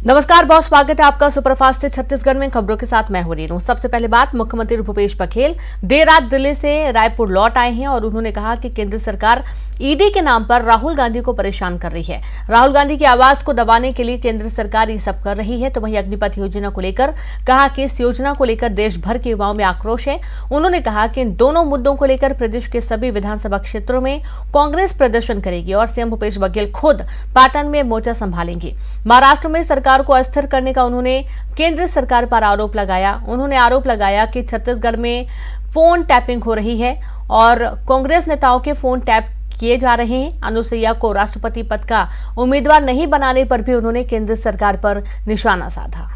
नमस्कार, बहुत स्वागत है आपका सुपरफास्ट छत्तीसगढ़ में। खबरों के साथ मैं हूं रीनू। सबसे पहले बात, मुख्यमंत्री भूपेश बघेल देर रात दिल्ली से रायपुर लौट आए हैं और उन्होंने कहा कि केंद्र सरकार ईडी के नाम पर राहुल गांधी को परेशान कर रही है। राहुल गांधी की आवाज को दबाने के लिए केंद्र सरकार ये सब कर रही है। तो वहीं अग्निपथ योजना को लेकर कहा कि इस योजना को लेकर देश भर के युवाओं में आक्रोश है। उन्होंने कहा कि इन दोनों मुद्दों को लेकर प्रदेश के सभी विधानसभा क्षेत्रों में कांग्रेस प्रदर्शन करेगी और सीएम भूपेश बघेल खुद पाटन में मोर्चा संभालेंगे। महाराष्ट्र में सरकार को अस्थिर करने का उन्होंने केंद्र सरकार पर आरोप लगाया। उन्होंने आरोप लगाया कि छत्तीसगढ़ में फोन टैपिंग हो रही है और कांग्रेस नेताओं के फोन टैप किए जा रहे हैं। अनुसुईया को राष्ट्रपति पद का उम्मीदवार नहीं बनाने पर भी उन्होंने केंद्र सरकार पर निशाना साधा।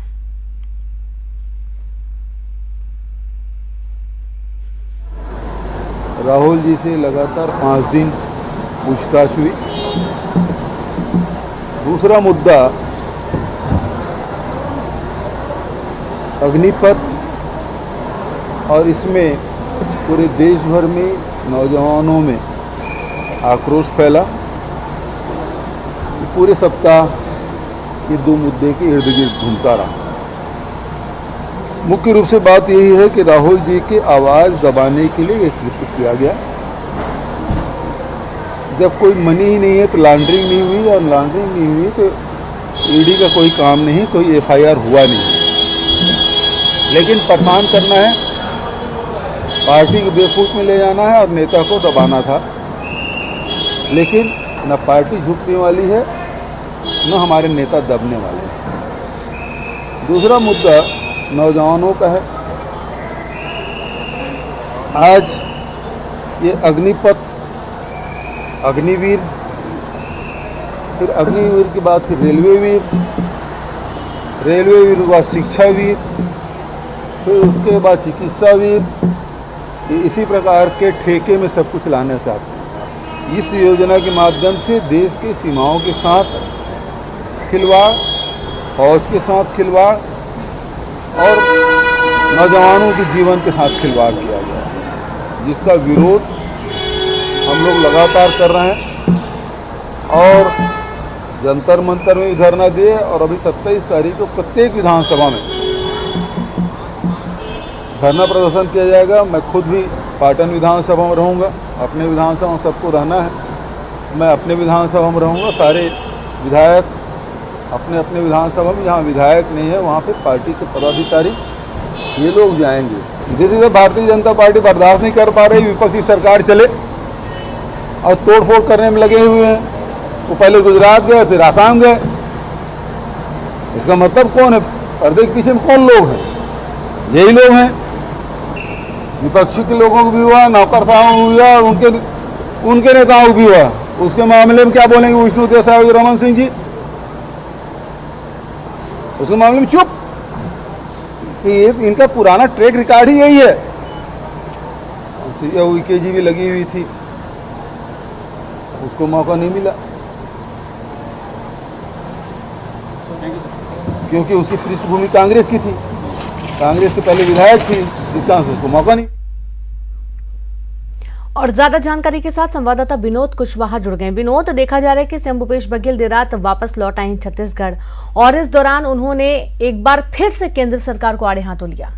राहुल जी से लगातार 5 दिन पूछताछ हुई। दूसरा मुद्दा अग्निपथ, और इसमें पूरे देश भर में नौजवानों में आक्रोश फैला। पूरे सप्ताह ये दो मुद्दे के इर्द गिर्द घूमता रहा। मुख्य रूप से बात यही है कि राहुल जी की आवाज़ दबाने के लिए कृत्य किया गया। जब कोई मनी ही नहीं है तो लॉन्ड्रिंग नहीं हुई, और लॉन्ड्रिंग नहीं हुई तो ईडी का कोई काम नहीं, कोई एफआईआर हुआ नहीं। लेकिन परेशान करना है, पार्टी को बेफूट में ले जाना है और नेता को दबाना था। लेकिन न पार्टी झुकने वाली है, न हमारे नेता दबने वाले हैं। दूसरा मुद्दा नौजवानों का है। आज ये अग्निपथ, अग्निवीर, फिर अग्निवीर के बाद फिर रेलवे वीर के बाद शिक्षा वीर, फिर उसके बाद चिकित्सा वीर, इसी प्रकार के ठेके में सब कुछ लाना चाहते हैं। इस योजना के माध्यम से देश की सीमाओं के साथ खिलवाड़, फौज के साथ खिलवाड़ और नौजवानों के जीवन के साथ खिलवाड़ किया गया, जिसका विरोध हम लोग लगातार कर रहे हैं। और जंतर मंतर में भी धरना दिए, और अभी 27 तारीख को प्रत्येक विधानसभा में धरना प्रदर्शन किया जाएगा। मैं खुद भी पाटन विधानसभा में रहूँगा। अपने विधानसभा में सबको रहना है, मैं अपने विधानसभा में रहूँगा। सारे विधायक अपने अपने विधानसभा में, जहाँ विधायक नहीं है वहाँ पे पार्टी के पदाधिकारी ये लोग जाएंगे। सीधे सीधे भारतीय जनता पार्टी बर्दाश्त नहीं कर पा रही विपक्षी सरकार चले और तोड़फोड़ करने में लगे हुए हैं। वो पहले गुजरात गए, फिर आसाम गए। इसका मतलब कौन है? पर्दे के पीछे में कौन लोग हैं? यही लोग हैं। विपक्षी के लोगों को भी हुआ, नौकरशाहों को भी हुआ, और उनके नेताओं को भी हुआ। उसके मामले में क्या बोलेंगे विष्णुदेव साहब और रमन सिंह जी? उसके मामले में चुप। कि इनका पुराना ट्रैक रिकॉर्ड ही यही है। UKG भी लगी हुई थी, उसको मौका नहीं मिला क्योंकि उसकी पृष्ठभूमि कांग्रेस की थी। कांग्रेस के पहले विधायक थी, इस कारण से उसको मौका नहीं। और ज्यादा जानकारी के साथ संवाददाता विनोद कुशवाहा जुड़ गए। विनोद, देखा जा रहा है कि सीएम भूपेश बघेल देर रात वापस लौट आए छत्तीसगढ़ और इस दौरान उन्होंने एक बार फिर से केंद्र सरकार को आड़े हाथों लिया।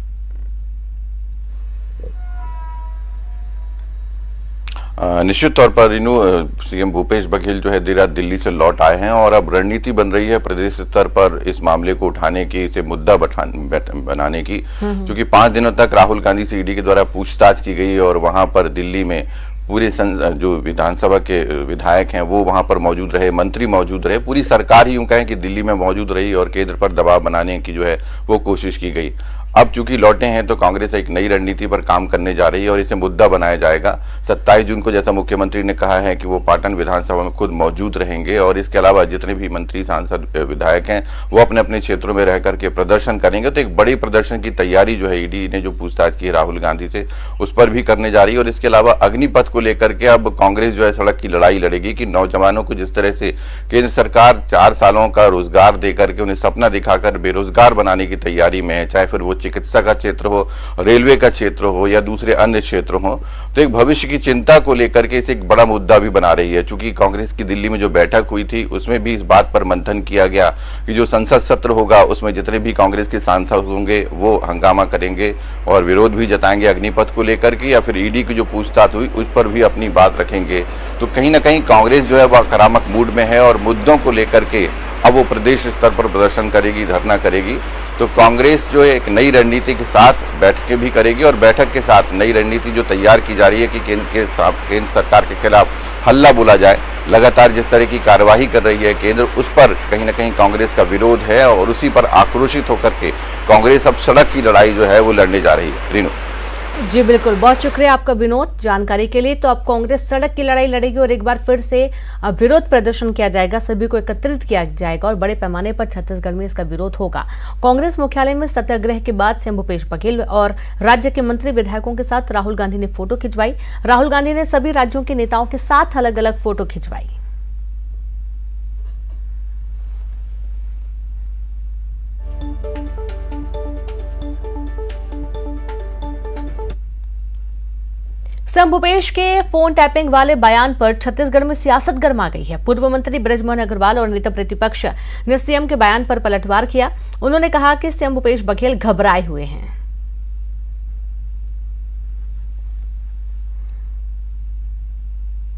निश्चित तौर पर रीनू, सीएम भूपेश बघेल जो है देर रात दिल्ली से लौट आए हैं और अब रणनीति बन रही है प्रदेश स्तर पर इस मामले को उठाने की, इसे मुद्दा बनाने की। क्योंकि 5 दिनों तक राहुल गांधी से ईडी के द्वारा पूछताछ की गई और वहां पर दिल्ली में पूरे जो विधानसभा के विधायक हैं वो वहां पर मौजूद रहे, मंत्री मौजूद रहे, पूरी सरकार ही यूं कहें कि दिल्ली में मौजूद रही और केंद्र पर दबाव बनाने की जो है वो कोशिश की गई। अब चूंकि लौटे हैं तो कांग्रेस एक नई रणनीति पर काम करने जा रही है और इसे मुद्दा बनाया जाएगा। 27 जून को जैसा मुख्यमंत्री ने कहा है कि वो पाटन विधानसभा में खुद मौजूद रहेंगे और इसके अलावा जितने भी मंत्री, सांसद, विधायक हैं वो अपने अपने क्षेत्रों में रह करके प्रदर्शन करेंगे। तो एक बड़ी प्रदर्शन की तैयारी जो है ईडी ने जो पूछताछ की है राहुल गांधी से, उस पर भी करने जा रही है। और इसके अलावा अग्निपथ को लेकर के अब कांग्रेस जो है सड़क की लड़ाई लड़ेगी कि नौजवानों को जिस तरह से केंद्र सरकार 4 सालों का रोजगार देकर के उन्हें सपना दिखाकर बेरोजगार बनाने की तैयारी में है, चाहे फिर वो चिकित्सा का क्षेत्र हो, रेलवे का क्षेत्र हो या दूसरे अन्य क्षेत्र हो, तो एक भविष्य की चिंता को लेकर के इसे एक बड़ा मुद्दा भी बना रही है। चूंकि कांग्रेस की दिल्ली में जो बैठक हुई थी उसमें भी इस बात पर मंथन किया गया कि जो संसद सत्र होगा उसमें जितने भी कांग्रेस के सांसद होंगे वो हंगामा करेंगे और विरोध भी जताएंगे अग्निपथ को लेकर के, या फिर ईडी की जो पूछताछ हुई उस पर भी अपनी बात रखेंगे। तो कहीं ना कहीं कांग्रेस जो है वह आक्रामक मूड में है और मुद्दों को लेकर के अब वो प्रदेश स्तर पर प्रदर्शन करेगी, धरना करेगी। तो कांग्रेस जो है एक नई रणनीति के साथ बैठकें भी करेगी और बैठक के साथ नई रणनीति जो तैयार की जा रही है कि केंद्र सरकार के खिलाफ हल्ला बोला जाए। लगातार जिस तरह की कार्यवाही कर रही है केंद्र, उस पर कहीं ना कहीं कांग्रेस का विरोध है और उसी पर आक्रोशित होकर के कांग्रेस अब सड़क की लड़ाई जो है वो लड़ने जा रही है। रीनू जी बिल्कुल, बहुत शुक्रिया आपका विनोद जानकारी के लिए। तो अब कांग्रेस सड़क की लड़ाई लड़ेगी और एक बार फिर से विरोध प्रदर्शन किया जाएगा, सभी को एकत्रित किया जाएगा और बड़े पैमाने पर छत्तीसगढ़ में इसका विरोध होगा। कांग्रेस मुख्यालय में सत्याग्रह के बाद सीएम भूपेश बघेल और राज्य के मंत्री विधायकों के साथ राहुल गांधी ने फोटो खिंचवाई। राहुल गांधी ने सभी राज्यों के नेताओं के साथ अलग अलग फोटो खिंचवाई। सीएम भूपेश के फोन टैपिंग वाले बयान पर छत्तीसगढ़ में सियासत गर्मा गई है। पूर्व मंत्री बृजमोहन अग्रवाल और नेता प्रतिपक्ष ने सीएम के बयान पर पलटवार किया। उन्होंने कहा कि सीएम भूपेश बघेल घबराए हुए हैं।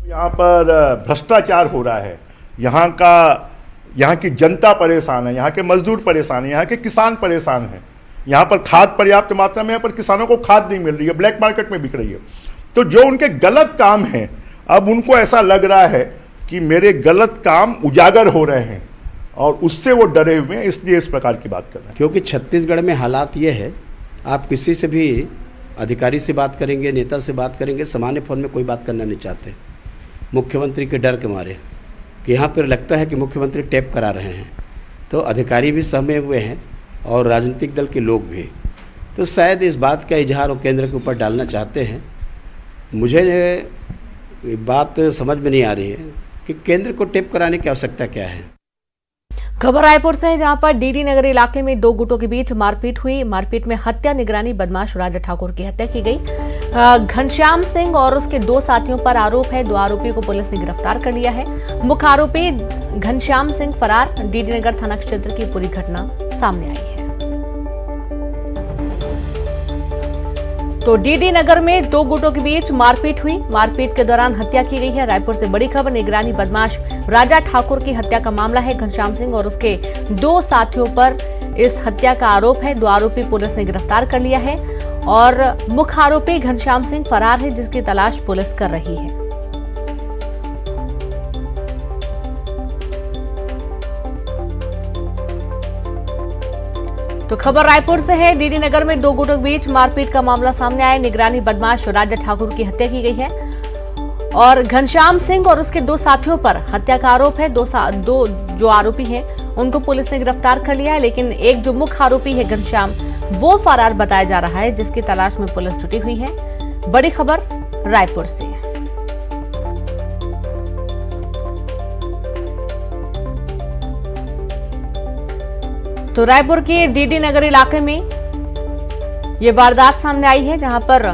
यहाँ पर भ्रष्टाचार हो रहा है, यहाँ की जनता परेशान है, यहाँ के मजदूर परेशान है, यहाँ के किसान परेशान हैं। यहाँ पर खाद पर्याप्त मात्रा में है पर किसानों को खाद नहीं मिल रही है, ब्लैक मार्केट में बिक रही है। तो जो उनके गलत काम हैं, अब उनको ऐसा लग रहा है कि मेरे गलत काम उजागर हो रहे हैं और उससे वो डरे हुए हैं, इसलिए इस प्रकार की बात कर रहे हैं। क्योंकि छत्तीसगढ़ में हालात ये है, आप किसी से भी अधिकारी से बात करेंगे, नेता से बात करेंगे, सामान्य फोन में कोई बात करना नहीं चाहते, मुख्यमंत्री के डर के मारे कि यहाँ पर लगता है कि मुख्यमंत्री टैप करा रहे हैं। तो अधिकारी भी सहमे हुए हैं और राजनीतिक दल के लोग भी। तो शायद इस बात का इजहार वो केंद्र के ऊपर डालना चाहते हैं। मुझे बात समझ में नहीं आ रही है कि केंद्र को टेप कराने की आवश्यकता क्या है। खबर रायपुर से है, जहां पर डीडी नगर इलाके में दो गुटों के बीच मारपीट हुई। मारपीट में हत्या निगरानी बदमाश राजा ठाकुर की हत्या की गई। घनश्याम सिंह और उसके दो साथियों पर आरोप है। दो आरोपियों को पुलिस ने गिरफ्तार कर लिया है। मुख्य आरोपी घनश्याम सिंह फरार। डीडी नगर थाना क्षेत्र की पूरी घटना सामने आई है। तो डीडी नगर में दो गुटों के बीच मारपीट हुई। मारपीट के दौरान हत्या की गई है। रायपुर से बड़ी खबर, निगरानी बदमाश राजा ठाकुर की हत्या का मामला है। घनश्याम सिंह और उसके दो साथियों पर इस हत्या का आरोप है। दो आरोपी पुलिस ने गिरफ्तार कर लिया है और मुख्य आरोपी घनश्याम सिंह फरार है, जिसकी तलाश पुलिस कर रही है। तो खबर रायपुर से है, डीडी नगर में दो गुटों के बीच मारपीट का मामला सामने आया। निगरानी बदमाश राजा ठाकुर की हत्या की गई है और घनश्याम सिंह और उसके दो साथियों पर हत्या का आरोप है। दो जो आरोपी हैं उनको पुलिस ने गिरफ्तार कर लिया है, लेकिन एक जो मुख्य आरोपी है घनश्याम, वो फरार बताया जा रहा है, जिसकी तलाश में पुलिस जुटी हुई है। बड़ी खबर रायपुर से। तो रायपुर के डीडी नगर इलाके में ये वारदात सामने आई है, जहां पर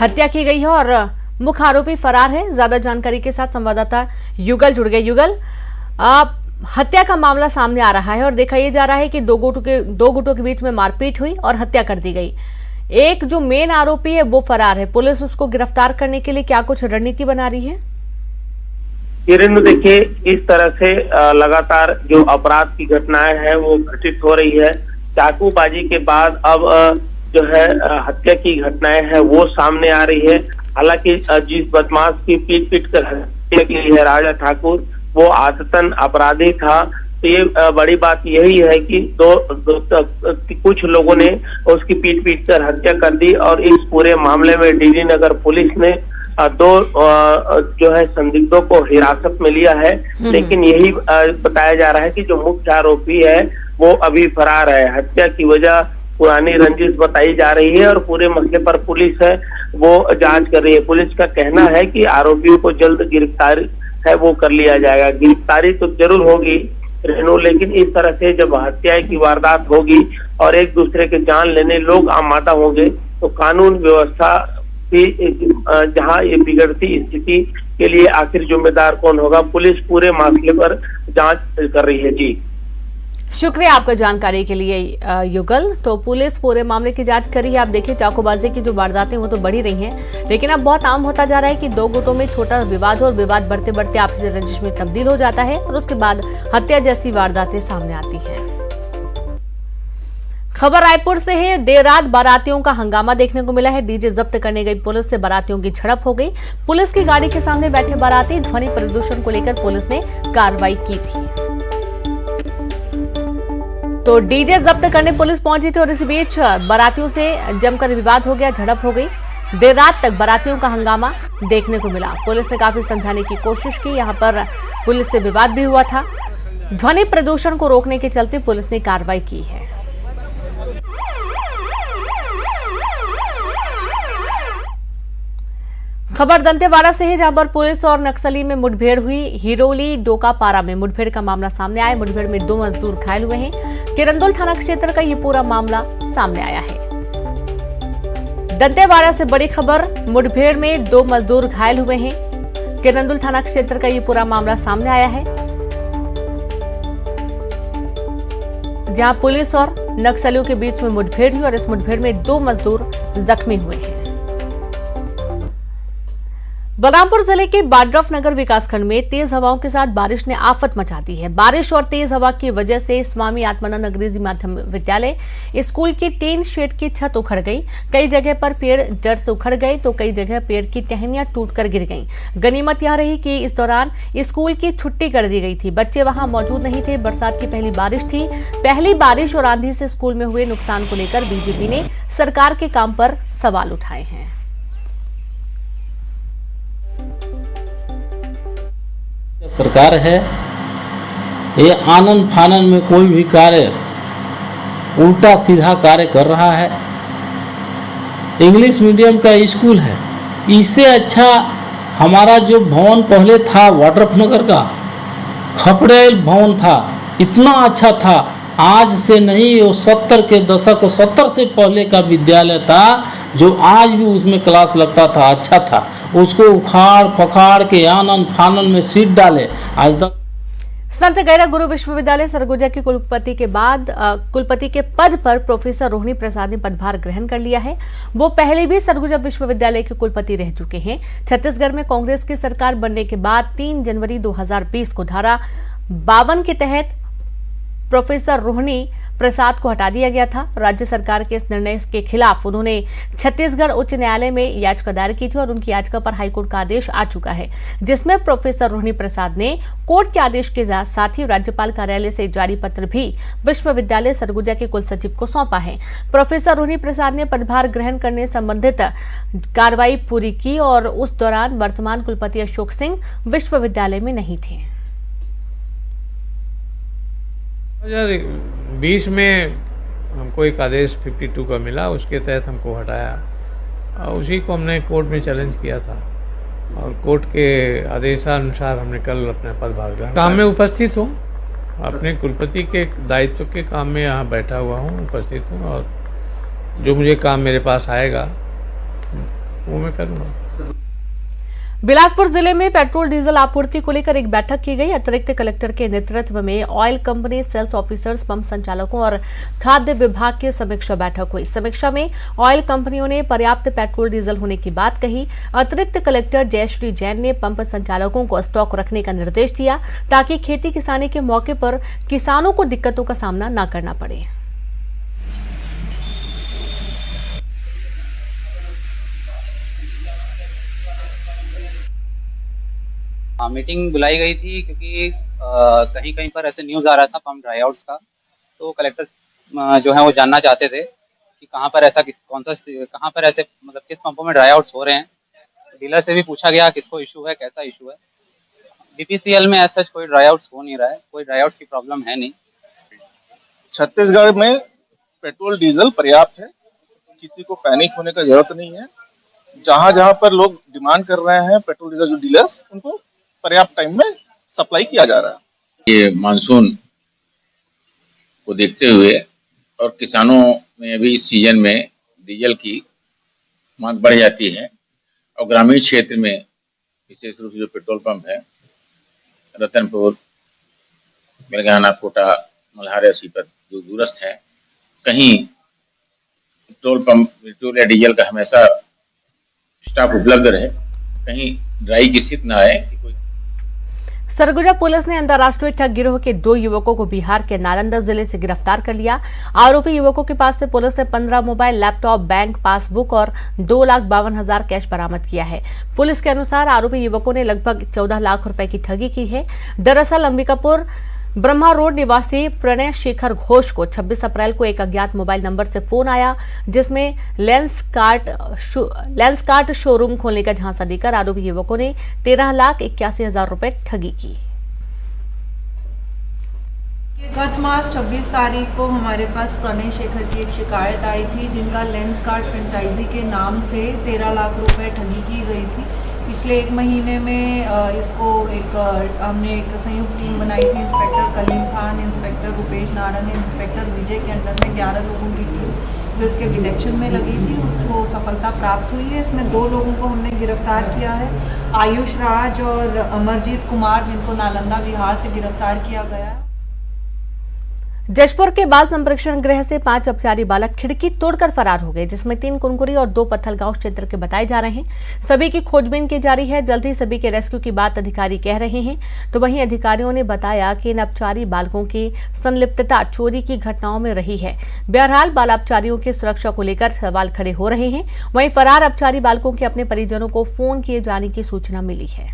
हत्या की गई है और मुख्य आरोपी फरार है। ज्यादा जानकारी के साथ संवाददाता युगल जुड़ गए। युगल, हत्या का मामला सामने आ रहा है और देखा यह जा रहा है कि दो गुटों के बीच में मारपीट हुई और हत्या कर दी गई। एक जो मेन आरोपी है वो फरार है। पुलिस उसको गिरफ्तार करने के लिए क्या कुछ रणनीति बना रही है? किरण, देखिए, इस तरह से लगातार जो अपराध की घटनाएं हैं वो घटित हो रही है। चाकूबाजी के बाद अब जो है हत्या की घटनाएं हैं वो सामने आ रही है। हालांकि जिस बदमाश की पीट कर हत्या की है राजा ठाकुर, वो आदतन अपराधी था। तो ये बड़ी बात यही है कि कुछ लोगों ने उसकी पीट कर हत्या कर दी और इस पूरे मामले में डीडी नगर पुलिस ने दो जो है संदिग्धों को हिरासत में लिया है। लेकिन यही बताया जा रहा है कि जो मुख्य आरोपी है वो अभी फरार है। हत्या की वजह पुरानी रंजिश बताई जा रही है और पूरे मसले पर पुलिस है वो जांच कर रही है। पुलिस का कहना है कि आरोपियों को जल्द गिरफ्तार है वो कर लिया जाएगा। गिरफ्तारी तो जरूर होगी रेणु, लेकिन इस तरह से जब हत्या की वारदात होगी और एक दूसरे के जान लेने लोग आमादा होंगे तो कानून व्यवस्था की जहां ये बिगड़ती स्थिति के लिए आखिर जिम्मेदार कौन होगा? पुलिस पूरे मामले पर जांच कर रही है। जी शुक्रिया आपका जानकारी के लिए युगल। तो पुलिस पूरे मामले की जांच कर रही है। आप देखिए चाकूबाजी की जो वारदातें वो तो बढ़ी रही हैं, लेकिन अब बहुत आम होता जा रहा है कि दो गुटों में छोटा विवाद हो और विवाद बढ़ते बढ़ते आपसी रंजिश में तब्दील हो जाता है और उसके बाद हत्या जैसी वारदातें सामने आती हैं। खबर रायपुर से है। देर रात बारातियों का हंगामा देखने को मिला है। डीजे जब्त करने गई पुलिस से बारातियों की झड़प हो गई। पुलिस की गाड़ी के सामने बैठे बाराती ध्वनि प्रदूषण को लेकर पुलिस ने कार्रवाई की थी। तो डीजे जब्त करने पुलिस पहुंची थी और इस बीच बारातियों से जमकर विवाद हो गया, झड़प हो गई। देर रात तक बारातियों का हंगामा देखने को मिला। पुलिस ने काफी समझाने की कोशिश की। यहां पर पुलिस से विवाद भी हुआ था। ध्वनि प्रदूषण को रोकने के चलते पुलिस ने कार्रवाई की है। खबर दंतेवाड़ा से है, जहां पर पुलिस और नक्सली में मुठभेड़ हुई। हिरोली डोकापारा में मुठभेड़ का मामला सामने आया। मुठभेड़ में 2 मजदूर घायल हुए हैं। किरंदुल थाना क्षेत्र का ये पूरा मामला सामने आया है। दंतेवाड़ा से बड़ी खबर, मुठभेड़ में 2 मजदूर घायल हुए हैं। किरंदुल थाना क्षेत्र का ये पूरा मामला सामने आया है, जहां पुलिस और नक्सलियों के बीच में मुठभेड़ हुई और इस मुठभेड़ में 2 मजदूर जख्मी हुए हैं। बलरामपुर जिले के बाड्रफ नगर विकासखंड में तेज हवाओं के साथ बारिश ने आफत मचा दी है। बारिश और तेज हवा की वजह से स्वामी आत्मानंद अंग्रेजी माध्यम विद्यालय स्कूल की टीन शेड की छत उखड़ गई। कई जगह पर पेड़ जड़ से उखड़ गए तो कई जगह पेड़ की टहनियां टूटकर गिर गईं। गनीमत यह रही कि इस दौरान स्कूल की छुट्टी कर दी गई थी। बच्चे वहां मौजूद नहीं थे। बरसात की पहली बारिश थी। पहली बारिश और आंधी से स्कूल में हुए नुकसान को लेकर बीजेपी ने सरकार के काम पर सवाल उठाए हैं। सरकार है ये आनंद फानन में कोई भी कार्य उल्टा सीधा कार्य कर रहा है। इंग्लिश मीडियम का स्कूल है, इससे अच्छा हमारा जो भवन पहले था वाड्रफ नगर का खपड़ेल भवन था, इतना अच्छा था। आज से नहीं, वो 70 के दशक 70 से पहले का विद्यालय था जो आज भी उसमें क्लास लगता था, अच्छा था। उसको उखाड़ पखाड़ के आनंद फानन में सीट डाले। आज तक संत गैरा गुरु विश्वविद्यालय सरगुजा के कुलपति के बाद कुलपति के पद पर प्रोफेसर रोहिणी प्रसाद ने पदभार ग्रहण कर लिया है। वो पहले भी सरगुजा विश्वविद्यालय के कुलपति रह चुके हैं। छत्तीसगढ़ में कांग्रेस की सरकार बनने के बाद 3 जनवरी 2020 को धारा 52 के तहत प्रोफेसर रोहिणी प्रसाद को हटा दिया गया था। राज्य सरकार के इस निर्णय के खिलाफ उन्होंने छत्तीसगढ़ उच्च न्यायालय में याचिका दायर की थी और उनकी याचिका पर हाईकोर्ट का आदेश आ चुका है, जिसमें प्रोफेसर रोहिणी प्रसाद ने कोर्ट के आदेश के साथ ही राज्यपाल कार्यालय से जारी पत्र भी विश्वविद्यालय सरगुजा के कुलसचिव को सौंपा है। प्रोफेसर रोहिणी प्रसाद ने पदभार ग्रहण करने संबंधित कार्रवाई पूरी की और उस दौरान वर्तमान कुलपति अशोक सिंह विश्वविद्यालय में नहीं थे। 2020 में हमको एक आदेश 52 का मिला, उसके तहत हमको हटाया और उसी को हमने कोर्ट में चैलेंज किया था और कोर्ट के आदेशानुसार हमने कल अपना पदभार ग्रहण काम में उपस्थित हूँ। अपने कुलपति के दायित्व के काम में यहाँ बैठा हुआ हूँ, उपस्थित हूँ और जो मुझे काम मेरे पास आएगा वो मैं करूँगा। बिलासपुर जिले में पेट्रोल डीजल आपूर्ति को लेकर एक बैठक की गई। अतिरिक्त कलेक्टर के नेतृत्व में oil company, sales officers, pump संचालकों और खाद्य विभाग की समीक्षा बैठक हुई। समीक्षा में ऑयल कंपनियों ने पर्याप्त पेट्रोल डीजल होने की बात कही। अतिरिक्त कलेक्टर जयश्री जैन ने पंप संचालकों को स्टॉक रखने का निर्देश दिया ताकि खेती किसानी के मौके पर किसानों को दिक्कतों का सामना न करना पड़े। मीटिंग बुलाई गई थी क्योंकि कहीं कहीं पर ऐसे न्यूज़ आ रहा था पंप ड्राई आउट्स का, तो कलेक्टर जो है वो जानना चाहते थे कि कहाँ पर ऐसा कहाँ पर ऐसे मतलब किस पंपों में ड्राई आउट्स हो रहे हैं। डीलर से भी पूछा गया किसको इशू है, कैसा इशू है। बीपीसीएल में ऐसा कोई ड्राई आउट्स हो नहीं रहा है, कोई ड्राई आउट्स की प्रॉब्लम है नहीं। छत्तीसगढ़ में पेट्रोल डीजल पर्याप्त है, किसी को पैनिक होने का जरूरत नहीं है। जहाँ जहाँ पर लोग डिमांड कर रहे हैं पेट्रोल डीजल जो डीलर्स, उनको पर्याप्त टाइम में सप्लाई किया जा रहा है। ये मानसून को देखते हुए और किसानों में भी इस सीजन में डीजल की मांग बढ़ जाती है और ग्रामीण क्षेत्र में विशेष रूप से जो पेट्रोल पंप है रतनपुर, बेलगाना, कोटा, मल्हार, सीपत जो दूरस्थ है, कहीं पेट्रोल या डीजल का हमेशा स्टॉक उपलब्ध रहे, कहीं ड्राई की स्थिति न आए कि कोई। सरगुजा पुलिस ने अंतर्राष्ट्रीय ठग गिरोह के 2 युवकों को बिहार के नालंदा जिले से गिरफ्तार कर लिया। आरोपी युवकों के पास से पुलिस ने 15 मोबाइल, लैपटॉप, बैंक पासबुक और 2,52,000 कैश बरामद किया है। पुलिस के अनुसार आरोपी युवकों ने लगभग 14 लाख रुपए की ठगी की है। दरअसल अंबिकापुर ब्रह्मा रोड निवासी प्रणय शेखर घोष को 26 अप्रैल को एक अज्ञात मोबाइल नंबर से फोन आया, जिसमें लेंस कार्ट शोरूम खोलने का झांसा देकर आरोपी युवकों ने 13,81,000 रुपए ठगी की। गत मास 26 तारीख को हमारे पास प्रणय शेखर की एक शिकायत आई थी, जिनका लेंस कार्ट फ्रेंचाइजी के नाम से 13 लाख रुपए ठगी की गई थी। पिछले 1 महीने में हमने एक संयुक्त टीम बनाई थी। Inspector Kaleem Khan, inspector Rupesh Narang, inspector Vijay के अंडर में 11 लोगों की टीम जो इसके डिटेक्शन में लगी थी, उसको सफलता प्राप्त हुई है। इसमें 2 लोगों को हमने गिरफ्तार किया है, आयुष राज और अमरजीत कुमार, जिनको नालंदा बिहार से गिरफ्तार किया गया है। जशपुर के बाल संप्रेक्षण गृह से 5 अपचारी बालक खिड़की तोड़कर फरार हो गए, जिसमें 3 कुनकुरी और 2 पत्थलगांव क्षेत्र के बताए जा रहे हैं। सभी की खोजबीन की जारी है। जल्द ही सभी के रेस्क्यू की बात अधिकारी कह रहे हैं। तो वहीं अधिकारियों ने बताया कि इन अपचारी बालकों की संलिप्तता चोरी की घटनाओं में रही है। बहरहाल बाल अपचारियों की सुरक्षा को लेकर सवाल खड़े हो रहे हैं। वहीं फरार अपचारी बालकों के अपने परिजनों को फोन किए जाने की सूचना मिली है।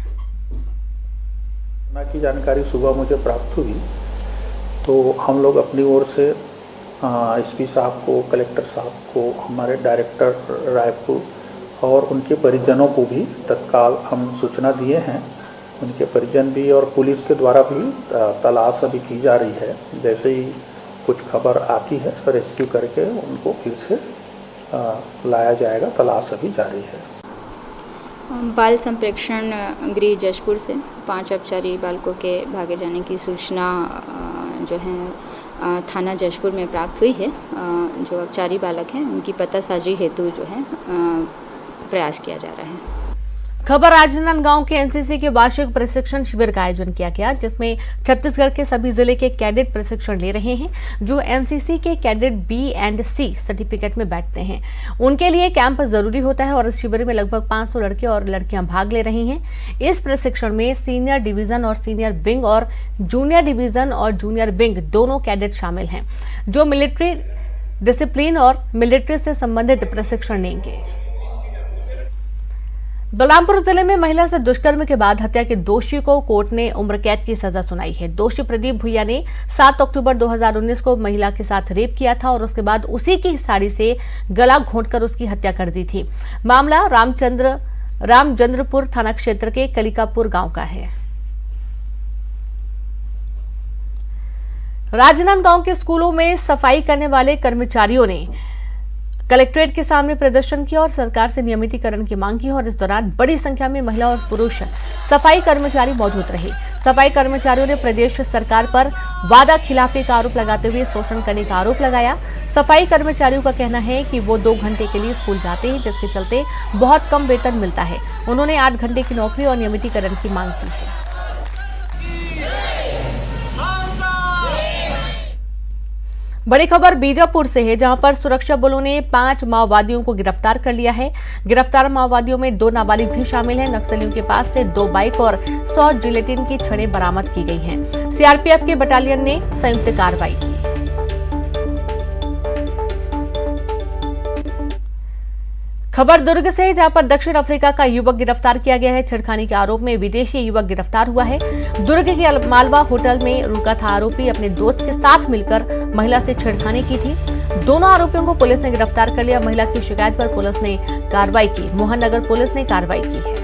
की जानकारी सुबह मुझे प्राप्त हुई तो हम लोग अपनी ओर से एसपी साहब को, कलेक्टर साहब को, हमारे डायरेक्टर रायपुर और उनके परिजनों को भी तत्काल हम सूचना दिए हैं। उनके परिजन भी और पुलिस के द्वारा भी तलाश अभी की जा रही है। जैसे ही कुछ खबर आती है तो रेस्क्यू करके उनको फिर से लाया जाएगा। तलाश अभी जारी है। बाल संप्रेक्षण गृह जशपुर से 5 अपचारी बालकों के भागे जाने की सूचना जो है थाना जशपुर में प्राप्त हुई है। जो अपचारी बालक हैं उनकी पतासाजी हेतु जो है प्रयास किया जा रहा है। खबर राजनांदगांव के एनसीसी के वार्षिक प्रशिक्षण शिविर का आयोजन किया गया, जिसमें छत्तीसगढ़ के सभी जिले के कैडेट प्रशिक्षण ले रहे हैं, जो एनसीसी के cadet B and C certificate में बैठते हैं। उनके लिए कैंप जरूरी होता है और इस शिविर में लगभग 500 लड़के और लड़कियां भाग ले रही हैं। इस प्रशिक्षण में सीनियर डिवीजन और सीनियर विंग और जूनियर डिवीजन और जूनियर विंग दोनों कैडेट शामिल हैं, जो मिलिट्री डिसिप्लिन और मिलिट्री से संबंधित प्रशिक्षण लेंगे। बलरामपुर जिले में महिला से दुष्कर्म के बाद हत्या के दोषी को कोर्ट ने उम्र कैद की सजा सुनाई है। दोषी प्रदीप भुइया ने 7 अक्टूबर 2019 को महिला के साथ रेप किया था और उसके बाद उसी की साड़ी से गला घोंटकर उसकी हत्या कर दी थी। मामला रामचंद्रपुर थाना क्षेत्र के कलिकापुर गांव का है। राजनांदगांव के स्कूलों में सफाई करने वाले कर्मचारियों ने कलेक्ट्रेट के सामने प्रदर्शन किया और सरकार से नियमितीकरण की मांग की और इस दौरान बड़ी संख्या में महिला और पुरुष सफाई कर्मचारी मौजूद रहे। सफाई कर्मचारियों ने प्रदेश सरकार पर वादा खिलाफी का आरोप लगाते हुए शोषण करने का आरोप लगाया। सफाई कर्मचारियों का कहना है कि वो 2 घंटे के लिए स्कूल जाते हैं, जिसके चलते बहुत कम वेतन मिलता है। उन्होंने 8 घंटे की नौकरी और नियमितीकरण की मांग की है। बड़ी खबर बीजापुर से है, जहां पर सुरक्षा बलों ने 5 माओवादियों को गिरफ्तार कर लिया है। गिरफ्तार माओवादियों में 2 नाबालिग भी शामिल हैं। नक्सलियों के पास से 2 बाइक और 100 जिलेटिन की छड़ें बरामद की गई हैं। सीआरपीएफ के बटालियन ने संयुक्त कार्रवाई की। खबर दुर्ग से, जहां पर दक्षिण अफ्रीका का युवक गिरफ्तार किया गया है। छेड़खानी के आरोप में विदेशी युवक गिरफ्तार हुआ है। दुर्ग के मालवा होटल में रुका था आरोपी अपने दोस्त के साथ मिलकर महिला से छेड़खानी की थी। दोनों आरोपियों को पुलिस ने गिरफ्तार कर लिया। महिला की शिकायत पर पुलिस ने कार्रवाई की। मोहन नगर पुलिस ने कार्रवाई की है।